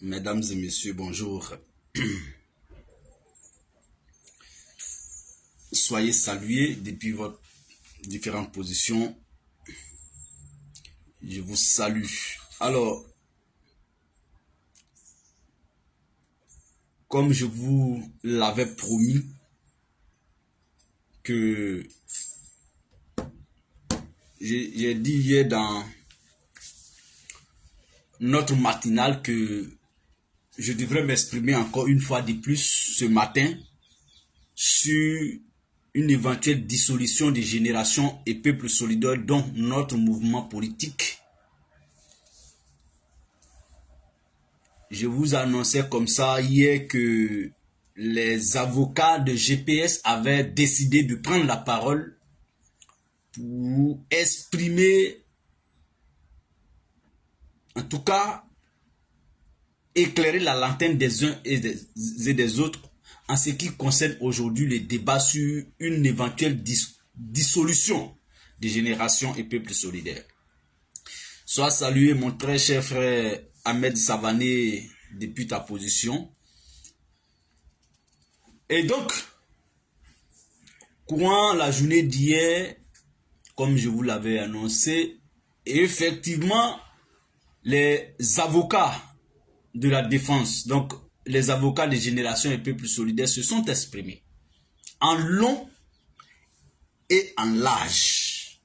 Mesdames et messieurs, bonjour. Soyez salués depuis votre différentes positions. Je vous salue. Alors, comme je vous l'avais promis, que j'ai dit hier dans notre matinale que je devrais m'exprimer encore une fois de plus ce matin sur une éventuelle dissolution des générations et peuples solidaires dont notre mouvement politique. Je vous annonçais comme ça hier que les avocats de GPS avaient décidé de prendre la parole pour exprimer, en tout cas, éclairer la lanterne des uns et des autres en ce qui concerne aujourd'hui les débats sur une éventuelle dissolution des générations et peuples solidaires. Sois salué mon très cher frère Ahmed Savané depuis ta position. Et donc, courant la journée d'hier, comme je vous l'avais annoncé, effectivement, les avocats de la défense, donc les avocats des générations et peuples solidaires se sont exprimés en long et en large.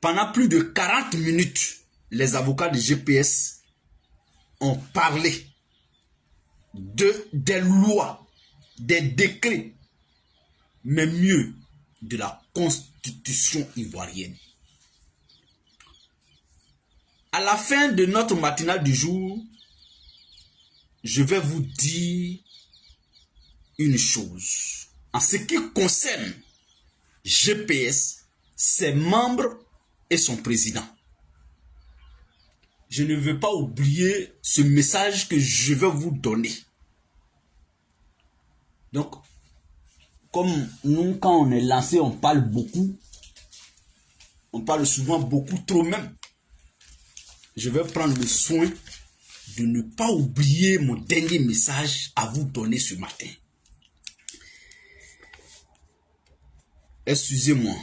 Pendant plus de 40 minutes, les avocats de GPS ont parlé des lois, des décrets, mais mieux de la constitution ivoirienne. À la fin de notre matinale du jour, je vais vous dire une chose. En ce qui concerne GPS, ses membres et son président. Je ne veux pas oublier ce message que je vais vous donner. Donc, comme nous, quand on est lancé, on parle beaucoup. On parle souvent beaucoup, trop même. Je vais prendre le soin de ne pas oublier mon dernier message à vous donner ce matin. Excusez-moi.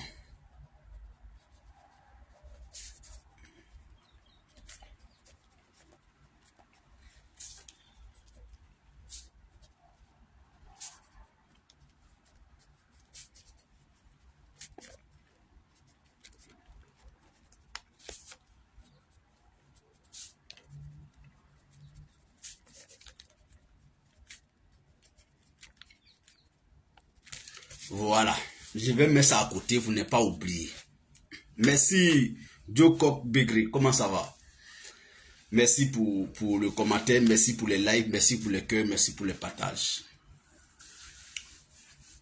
Voilà. Je vais mettre ça à côté, vous n'êtes pas oublié. Merci, Diokop Begré. Comment ça va? Merci pour le commentaire, merci pour les likes, merci pour les cœurs, merci pour les partages.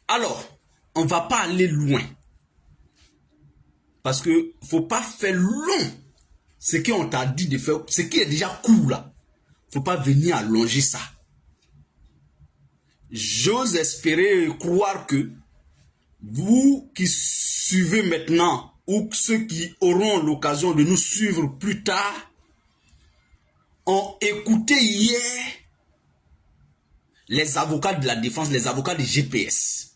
Alors, on ne va pas aller loin. Parce que il ne faut pas faire long ce qu'on t'a dit de faire, ce qui est déjà court là. Il ne faut pas venir allonger ça. J'ose espérer et croire que vous qui suivez maintenant ou ceux qui auront l'occasion de nous suivre plus tard ont écouté hier les avocats de la défense, les avocats de GPS,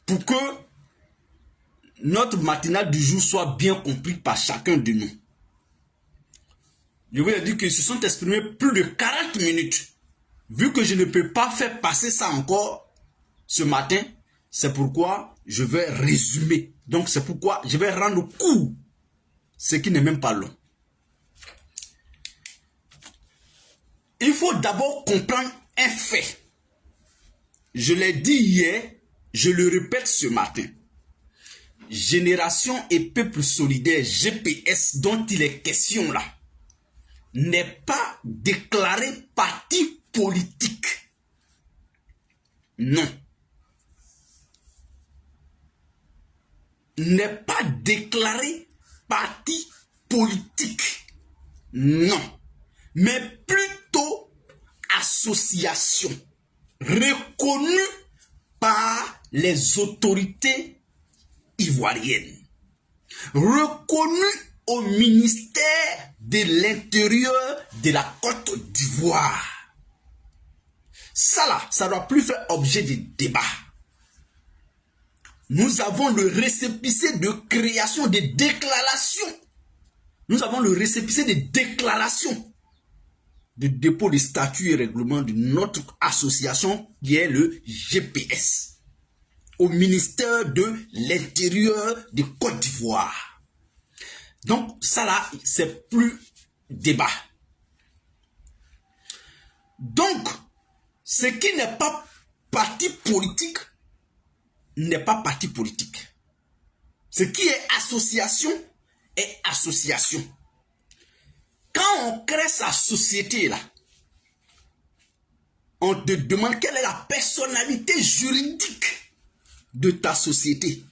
pour que notre matinale du jour soit bien compris par chacun de nous. Je vous ai dit qu'ils se sont exprimés plus de 40 minutes. Vu que je ne peux pas faire passer ça encore ce matin, c'est pourquoi je vais résumer. Donc c'est pourquoi je vais rendre court ce qui n'est même pas long. Il faut d'abord comprendre un fait. Je l'ai dit hier, je le répète ce matin. Génération et peuple solidaire GPS dont il est question là n'est pas déclaré parti politique. Non. N'est pas déclaré parti politique. Non. Mais plutôt association reconnue par les autorités ivoiriennes, reconnue au ministère de l'Intérieur de la Côte d'Ivoire. Ça là, ça ne doit plus faire objet de débat. Nous avons le récépissé de création des déclarations. Nous avons le récépissé des déclarations de dépôt de statuts et règlements de notre association qui est le GPS au ministère de l'Intérieur de Côte d'Ivoire. Donc ça là, c'est plus débat. Donc, ce qui n'est pas parti politique n'est pas parti politique. Ce qui est association est association. Quand on crée sa société là, on te demande quelle est la personnalité juridique de ta société.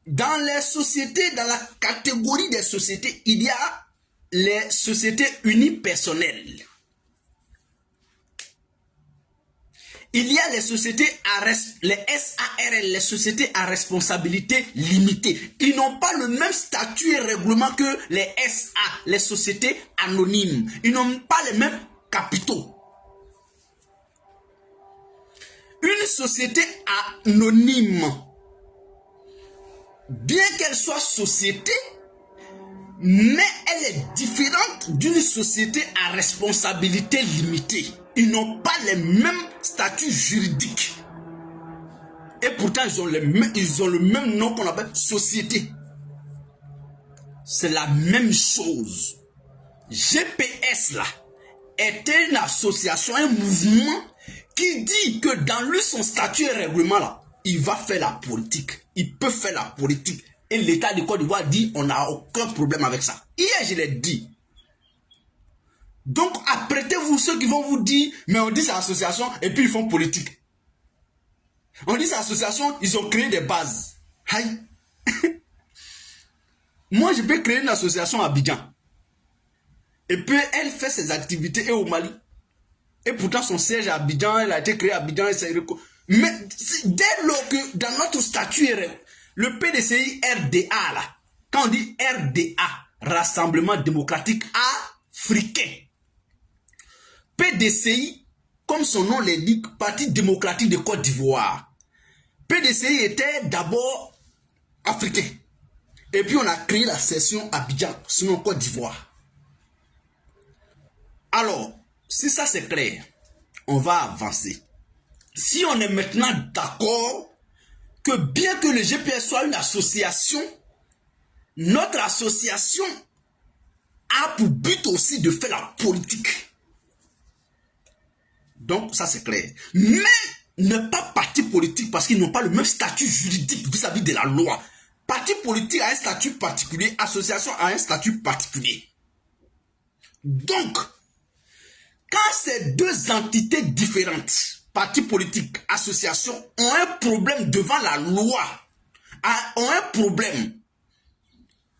Dans les sociétés, dans la catégorie des sociétés, il y a les sociétés unipersonnelles. Il y a les sociétés les SARL, les sociétés à responsabilité limitée. Ils n'ont pas le même statut et règlement que les SA, les sociétés anonymes. Ils n'ont pas les mêmes capitaux. Une société anonyme, bien qu'elle soit société, mais elle est différente d'une société à responsabilité limitée. Ils n'ont pas les mêmes statuts juridiques. Et pourtant, ils ont le même nom qu'on appelle société. C'est la même chose. GPS là est une association, un mouvement qui dit que dans lui, son statut et règlement là, il va faire la politique. Il peut faire la politique. Et l'État de Côte d'Ivoire dit on n'a aucun problème avec ça. Hier, je l'ai dit. Donc, apprêtez-vous ceux qui vont vous dire, mais on dit c'est association et puis ils font politique. On dit c'est association, ils ont créé des bases. Aïe. Moi, je peux créer une association à Abidjan. Et puis, elle fait ses activités au Mali. Et pourtant, son siège à Abidjan, elle a été créée à Abidjan. Mais dès lors que dans notre statut, le PDCI RDA, là, quand on dit RDA, Rassemblement démocratique africain, PDCI, comme son nom l'indique, Parti démocratique de Côte d'Ivoire. PDCI était d'abord africain. Et puis on a créé la section Abidjan, sinon Côte d'Ivoire. Alors, si ça c'est clair, on va avancer. Si on est maintenant d'accord que bien que le GPS soit une association, notre association a pour but aussi de faire la politique. Donc, ça c'est clair. Mais ne pas parti politique parce qu'ils n'ont pas le même statut juridique vis-à-vis de la loi. Parti politique a un statut particulier, association a un statut particulier. Donc, quand ces deux entités différentes, parti politique, association, ont un problème devant la loi, ont un problème,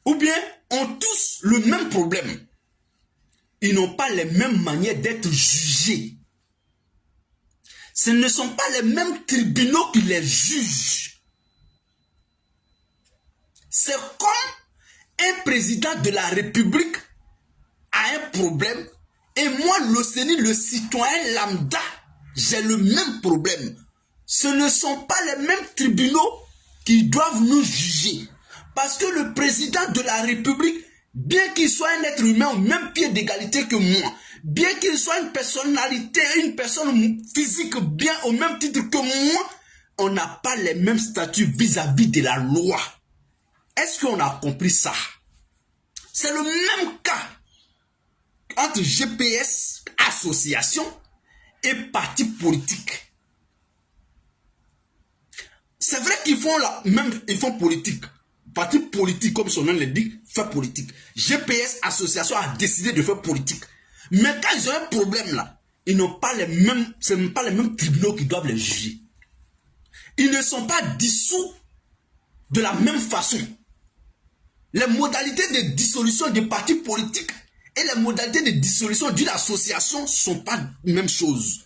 ou bien ont tous le même problème, ils n'ont pas les mêmes manières d'être jugés. Ce ne sont pas les mêmes tribunaux qui les jugent. C'est comme un président de la République a un problème et moi, l'OCENI, le citoyen lambda, j'ai le même problème. Ce ne sont pas les mêmes tribunaux qui doivent nous juger. Parce que le président de la République, bien qu'il soit un être humain au même pied d'égalité que moi, bien qu'il soit une personnalité, une personne physique bien au même titre que moi, on n'a pas les mêmes statuts vis-à-vis de la loi. Est-ce qu'on a compris ça? C'est le même cas entre GPS, association et parti politique. C'est vrai qu'ils font ils font politique. Parti politique, comme son nom l'indique, fait politique. GPS, association, a décidé de faire politique. Mais quand ils ont un problème là, ils n'ont pas les mêmes, ce n'est pas les mêmes tribunaux qui doivent les juger. Ils ne sont pas dissous de la même façon. Les modalités de dissolution des partis politiques et les modalités de dissolution d'une association ne sont pas la même chose.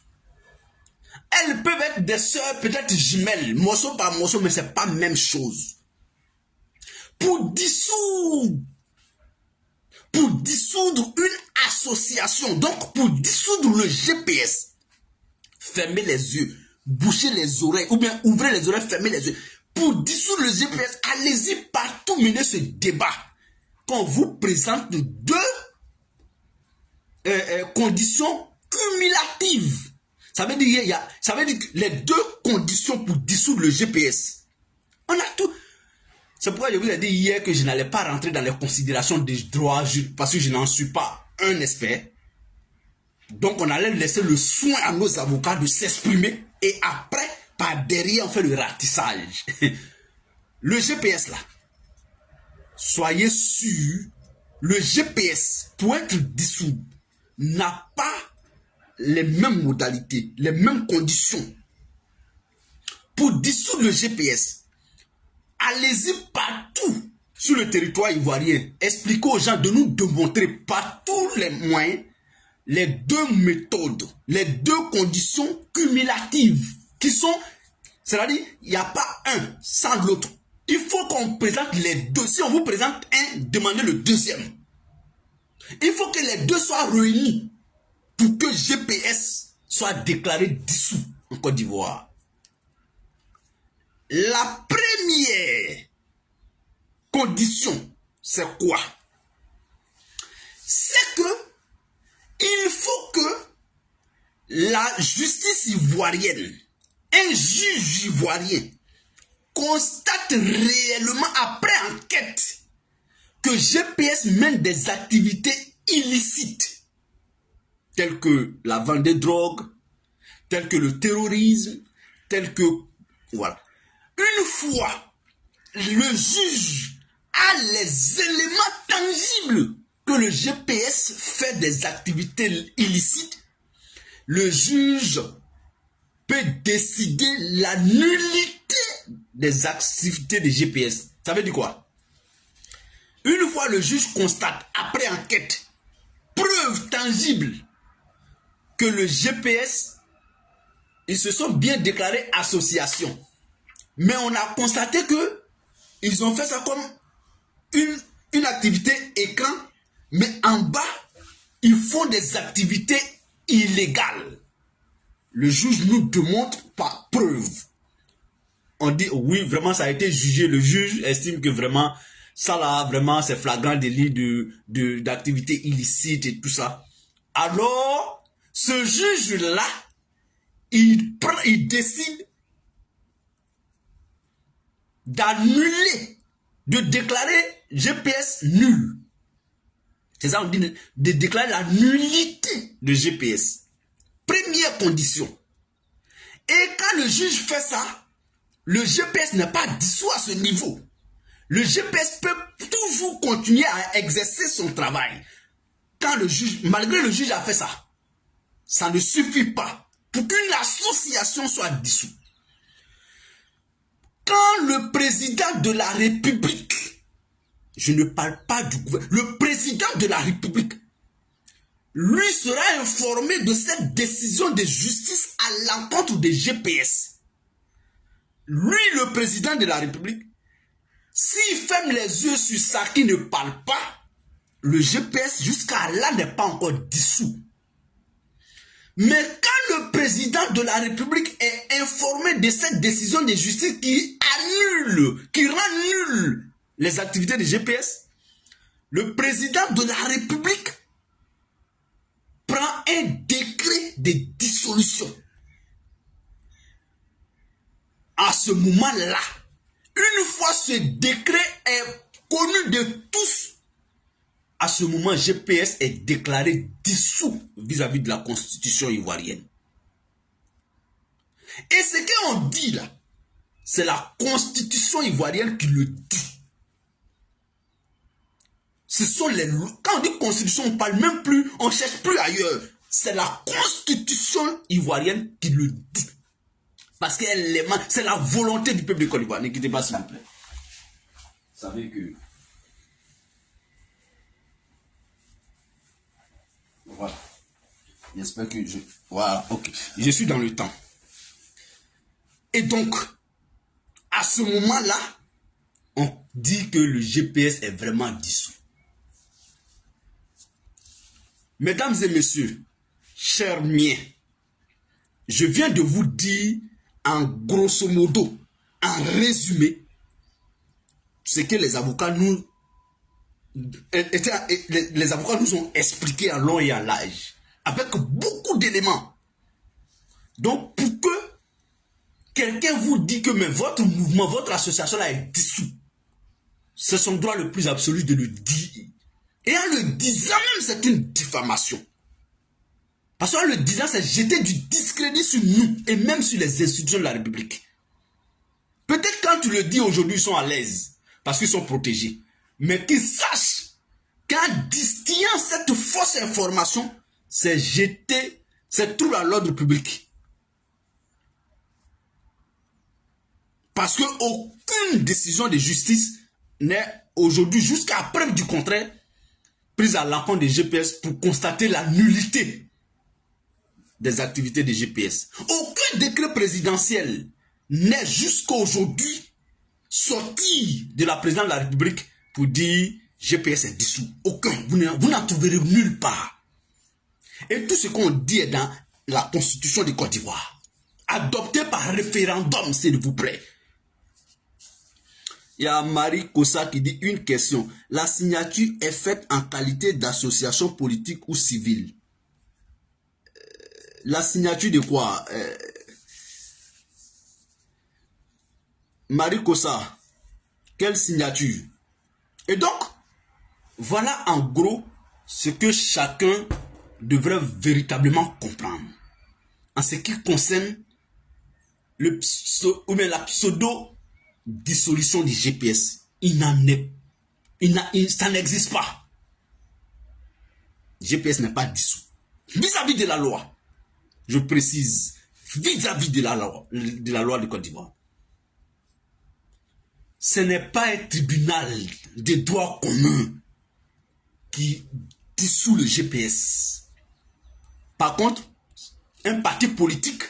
Elles peuvent être des sœurs, peut-être jumelles, morceau par morceau, mais ce n'est pas la même chose. Pour dissoudre pour dissoudre une association. Donc, pour dissoudre le GPS, fermez les yeux, bouchez les oreilles, ou bien ouvrez les oreilles, fermez les yeux. Pour dissoudre le GPS, allez-y partout mener ce débat. Qu'on vous présente deux conditions cumulatives. Ça veut dire que les deux conditions pour dissoudre le GPS. On a tout. C'est pourquoi je vous ai dit hier que je n'allais pas rentrer dans les considérations des droits parce que je n'en suis pas un expert. Donc on allait laisser le soin à nos avocats de s'exprimer et après, par derrière, on fait le ratissage. Le GPS là, soyez sûr, le GPS pour être dissous n'a pas les mêmes modalités, les mêmes conditions. Pour dissoudre le GPS, allez-y partout sur le territoire ivoirien. Expliquez aux gens de nous démontrer par tous les moyens les deux méthodes, les deux conditions cumulatives qui sont, c'est-à-dire, il n'y a pas un sans l'autre. Il faut qu'on présente les deux. Si on vous présente un, demandez le deuxième. Il faut que les deux soient réunis pour que GPS soit déclaré dissous en Côte d'Ivoire. La première condition, c'est quoi? C'est que il faut que la justice ivoirienne, un juge ivoirien, constate réellement après enquête que GPS mène des activités illicites telles que la vente de drogue, telles que le terrorisme, telles que... Voilà. Une fois le juge a les éléments tangibles que le GPS fait des activités illicites, le juge peut décider la nullité des activités de GPS. Ça veut dire quoi? Une fois le juge constate, après enquête, preuve tangible que le GPS, ils se sont bien déclarés association. Mais on a constaté que ils ont fait ça comme une activité écran, mais en bas, ils font des activités illégales. Le juge nous démontre par preuve. On dit oui, vraiment ça a été jugé. Le juge estime que vraiment ça là, vraiment c'est flagrant délit d'activité illicite et tout ça. Alors, ce juge-là, il décide d'annuler, de déclarer GPS nul. C'est ça, on dit de déclarer la nullité de GPS. Première condition. Et quand le juge fait ça, le GPS n'est pas dissous à ce niveau. Le GPS peut toujours continuer à exercer son travail. Quand le juge, malgré le juge a fait ça, ça ne suffit pas pour qu'une association soit dissoute. Quand le président de la République, je ne parle pas du gouvernement, le président de la République, lui sera informé de cette décision de justice à l'encontre des GPS. Lui, le président de la République, s'il ferme les yeux sur ça qui ne parle pas, le GPS jusqu'à là n'est pas encore dissous. Mais quand le président de la République est informé de cette décision de justice qui annule, qui rend nul les activités de GPS, le président de la République prend un décret de dissolution. À ce moment-là, une fois ce décret est connu de tous, à ce moment, GPS est déclaré dissous vis-à-vis de la constitution ivoirienne. Et ce qu'on dit là, c'est la constitution ivoirienne qui le dit. Ce sont les lois. Quand on dit constitution, on ne parle même plus, on ne cherche plus ailleurs. C'est la constitution ivoirienne qui le dit. Parce que c'est la volonté du peuple de Côte d'Ivoire. Ne quittez pas s'il vous plaît. Vous savez que... Voilà. J'espère que je... Voilà, ok. Je suis dans le temps. Et donc, à ce moment-là, on dit que le GPS est vraiment dissous. Mesdames et messieurs, chers miens, je viens de vous dire en grosso modo, en résumé, ce que les avocats nous ont expliqué en long et en large, avec beaucoup d'éléments. Donc, pour que quelqu'un vous dit que mais votre mouvement, votre association là est dissous, c'est son droit le plus absolu de le dire. Et en le disant même, c'est une diffamation. Parce qu'en le disant, c'est jeter du discrédit sur nous et même sur les institutions de la République. Peut-être quand tu le dis aujourd'hui, ils sont à l'aise parce qu'ils sont protégés. Mais qu'ils sachent qu'en distillant cette fausse information, c'est jeter, c'est trouble à l'ordre public. Parce qu'aucune décision de justice n'est aujourd'hui, jusqu'à preuve du contraire, prise à l'encontre des GPS pour constater la nullité des activités des GPS. Aucun décret présidentiel n'est jusqu'à aujourd'hui sorti de la présidence de la République pour dire GPS est dissous. Aucun. Vous n'en trouverez nulle part. Et tout ce qu'on dit est dans la Constitution de Côte d'Ivoire, adoptée par référendum, s'il vous plaît. Il y a Marie Kossa qui dit une question. La signature est faite en qualité d'association politique ou civile. La signature de quoi? Marie Kossa, quelle signature? Et donc, voilà en gros ce que chacun devrait véritablement comprendre. En ce qui concerne la pseudo-dissolution du GPS. Ça n'existe pas. Le GPS n'est pas dissous. Vis-à-vis de la loi. Je précise, vis-à-vis de la loi de Côte d'Ivoire. Ce n'est pas un tribunal de droit commun qui dissout le GPS. Par contre, un parti politique,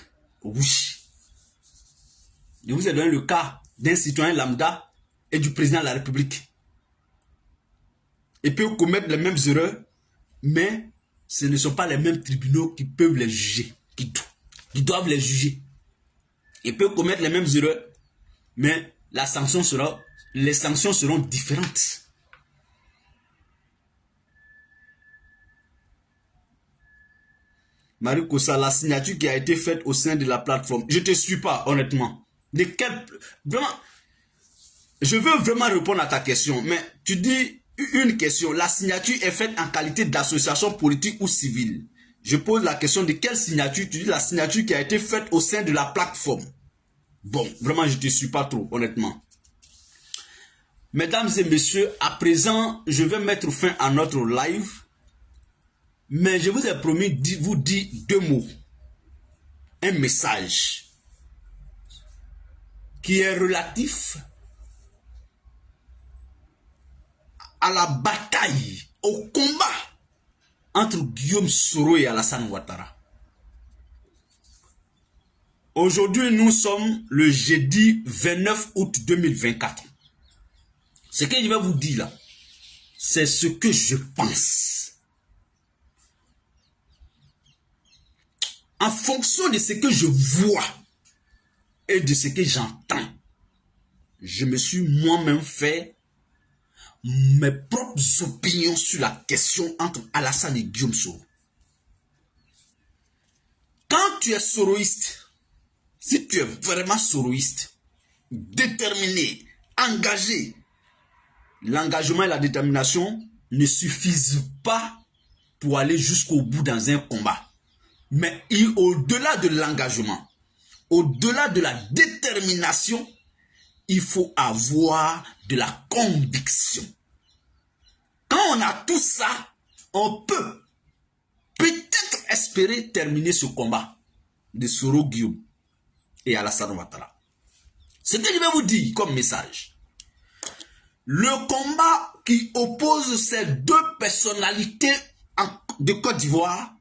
oui. Je vous ai donné le cas d'un citoyen lambda et du président de la République. Ils peuvent commettre les mêmes erreurs, mais ce ne sont pas les mêmes tribunaux qui peuvent les juger, qui doivent les juger. Ils peuvent commettre les mêmes erreurs, mais les sanctions seront différentes. Marie Kossa, la signature qui a été faite au sein de la plateforme, je ne te suis pas, honnêtement. Vraiment, je veux vraiment répondre à ta question, mais tu dis une question, la signature est faite en qualité d'association politique ou civile. Je pose la question de quelle signature? Tu dis la signature qui a été faite au sein de la plateforme. Bon, vraiment, je ne te suis pas trop, honnêtement. Mesdames et messieurs, à présent, je vais mettre fin à notre live. Mais je vous ai promis de vous dire deux mots. Un message qui est relatif à la bataille, au combat entre Guillaume Soro et Alassane Ouattara. Aujourd'hui, nous sommes le jeudi 29 août 2024. Ce que je vais vous dire là, c'est ce que je pense. En fonction de ce que je vois et de ce que j'entends, je me suis moi-même fait mes propres opinions sur la question entre Alassane et Guillaume Soro. Quand tu es soroïste, si tu es vraiment soroïste, déterminé, engagé, l'engagement et la détermination ne suffisent pas pour aller jusqu'au bout dans un combat. Mais au-delà de l'engagement, au-delà de la détermination, il faut avoir de la conviction. Quand on a tout ça, on peut peut-être espérer terminer ce combat de Soro Guillaume et Alassane Ouattara. Ce que je vais vous dire comme message, le combat qui oppose ces deux personnalités de Côte d'Ivoire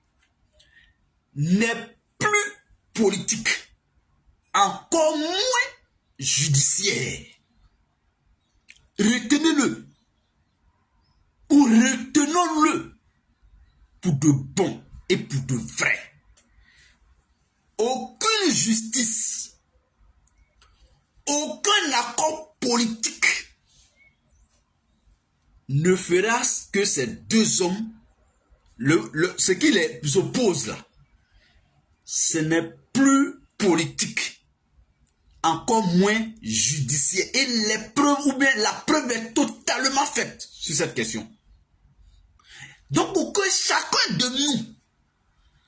n'est plus politique, encore moins judiciaire. Retenez-le, ou retenons-le, pour de bon et pour de vrai. Aucune justice, aucun accord politique ne fera que ces deux hommes, ce qui les oppose là, ce n'est plus politique, encore moins judiciaire. Et les preuves, ou bien la preuve est totalement faite sur cette question. Donc pour que chacun de nous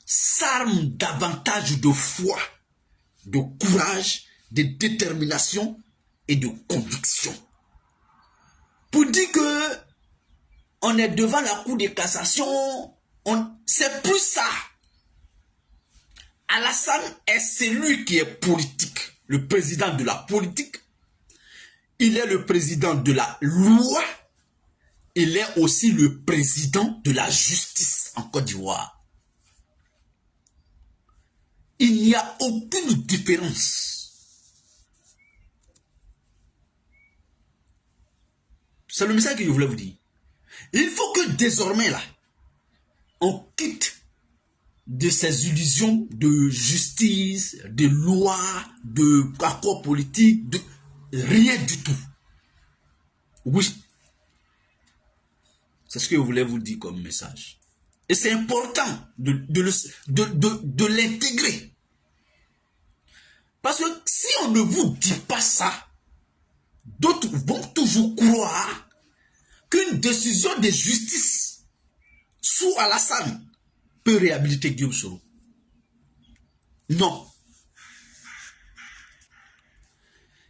s'arme davantage de foi, de courage, de détermination et de conviction. Pour dire que on est devant la cour de cassation, c'est plus ça. Alassane est celui qui est politique, le président de la politique. Il est le président de la loi. Il est aussi le président de la justice en Côte d'Ivoire. Il n'y a aucune différence. C'est le message que je voulais vous dire. Il faut que désormais, là, on quitte de ces illusions de justice, de loi, de accord politique, de rien du tout. Oui. C'est ce que je voulais vous dire comme message. Et c'est important de l'intégrer. Parce que si on ne vous dit pas ça, d'autres vont toujours croire qu'une décision de justice sous Alassane peut réhabiliter Guillaume Soro. Non.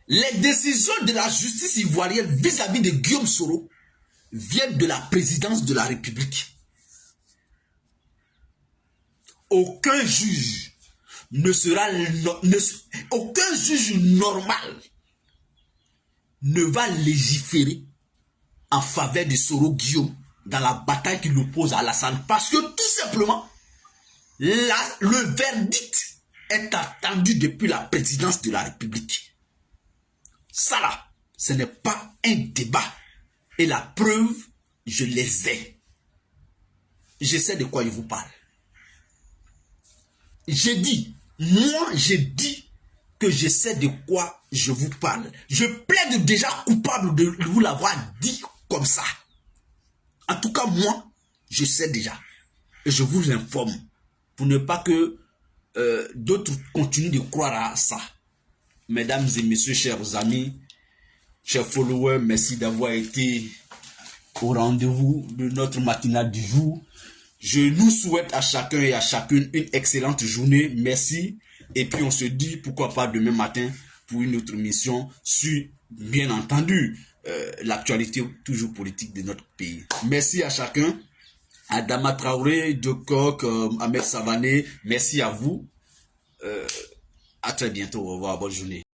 Les décisions de la justice ivoirienne vis-à-vis de Guillaume Soro viennent de la présidence de la République. Aucun juge aucun juge normal ne va légiférer en faveur de Soro Guillaume dans la bataille qu'il oppose à Alassane. Parce que tout simplement, le verdict est attendu depuis la présidence de la République. Ça là, ce n'est pas un débat. Et la preuve, je les ai. Je sais de quoi je vous parle. J'ai dit que je sais de quoi je vous parle. Je plaide déjà coupable de vous l'avoir dit comme ça. En tout cas, moi, je sais déjà. Et je vous informe. Pour ne pas que d'autres continuent de croire à ça. Mesdames et messieurs, chers amis, chers followers, merci d'avoir été au rendez-vous de notre matinale du jour. Je nous souhaite à chacun et à chacune une excellente journée. Merci. Et puis on se dit pourquoi pas demain matin pour une autre mission sur, bien entendu, l'actualité toujours politique de notre pays. Merci à chacun. Adama Traoré, Djokok, Ahmed Savané, merci à vous. À très bientôt. Au revoir. Bonne journée.